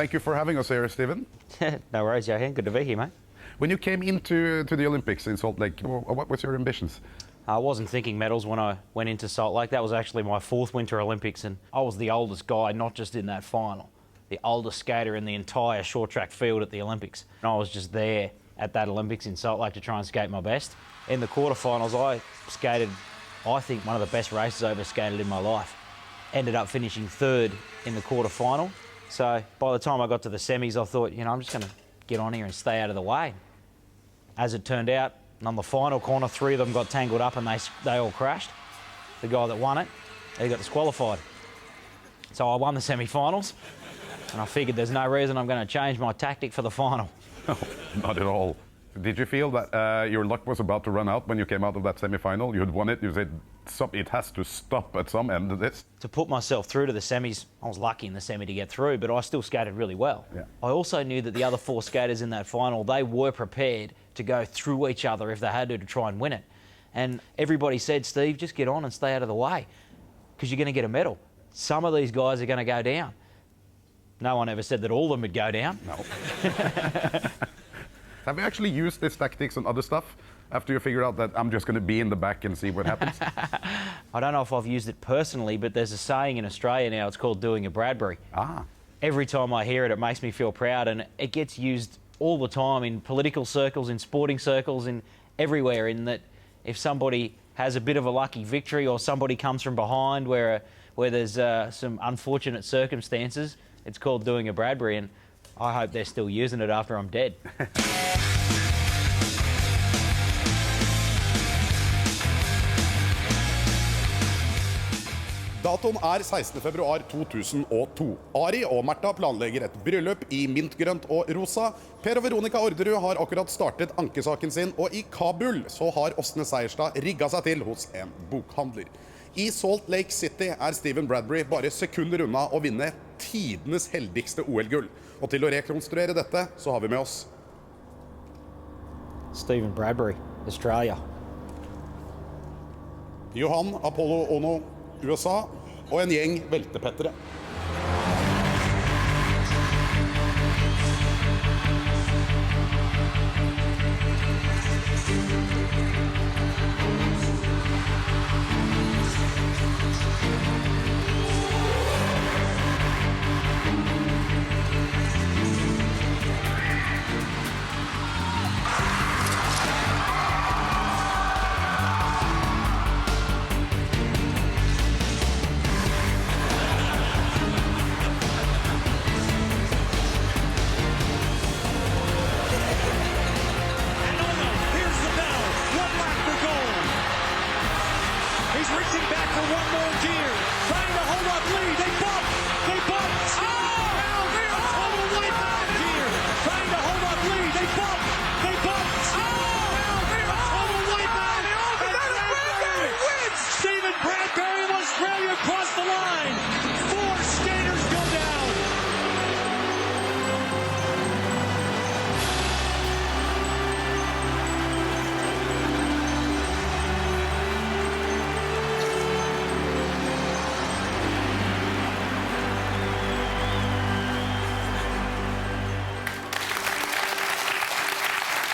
Thank you for having us here, Stephen. No worries, Johan. Good to be here, mate. When you came into the Olympics in Salt Lake, what was your ambitions? I wasn't thinking medals when I went into Salt Lake. That was actually my 4th Winter Olympics, and I was the oldest guy, not just in that final, the oldest skater in the entire short track field at the Olympics. And I was just there at that Olympics in Salt Lake to try and skate my best. In the quarterfinals, I skated, I think, one of the best races I ever skated in my life. Ended up finishing 3rd in the quarterfinal. So by the time I got to the semis, I thought, I'm just going to get on here and stay out of the way. As it turned out, on the final corner, 3 of them got tangled up and they all crashed. The guy that won it, he got disqualified. So I won the semi-finals, and I figured there's no reason I'm going to change my tactic for the final. No, not at all. Did you feel that your luck was about to run out when you came out of that semi-final? You had won it, you said it has to stop at some end of this. To put myself through to the semis, I was lucky in the semi to get through, but I still skated really well. Yeah. I also knew that the other 4 skaters in that final, they were prepared to go through each other if they had to try and win it. And everybody said, Steve, just get on and stay out of the way because you're going to get a medal. Some of these guys are going to go down. No one ever said that all of them would go down. No. Have you actually used these tactics on other stuff after you figured out that I'm just going to be in the back and see what happens? I don't know if I've used it personally, but there's a saying in Australia now, it's called doing a Bradbury. Ah. Every time I hear it, it makes me feel proud, and it gets used all the time in political circles, in sporting circles, in everywhere, in that if somebody has a bit of a lucky victory or somebody comes from behind where there's some unfortunate circumstances, it's called doing a Bradbury, and I hope they're still using it after I'm dead. Datoen 16. februar 2002. Ari og Märtha planlegger et bryllup i mintgrønt og rosa. Per og Veronica Orderud har akkurat startet ankesaken sin, og i Kabul så har Åsne Seierstad rigget seg til hos en bokhandler. I Salt Lake City er Stephen Bradbury bare sekunder unna å vinne tidenes heldigste OL-gull. Og til å rekonstruere dette så har vi med oss Stephen Bradbury, Australia. Johan Apollo Ono, USA, og en gjeng veltepettere.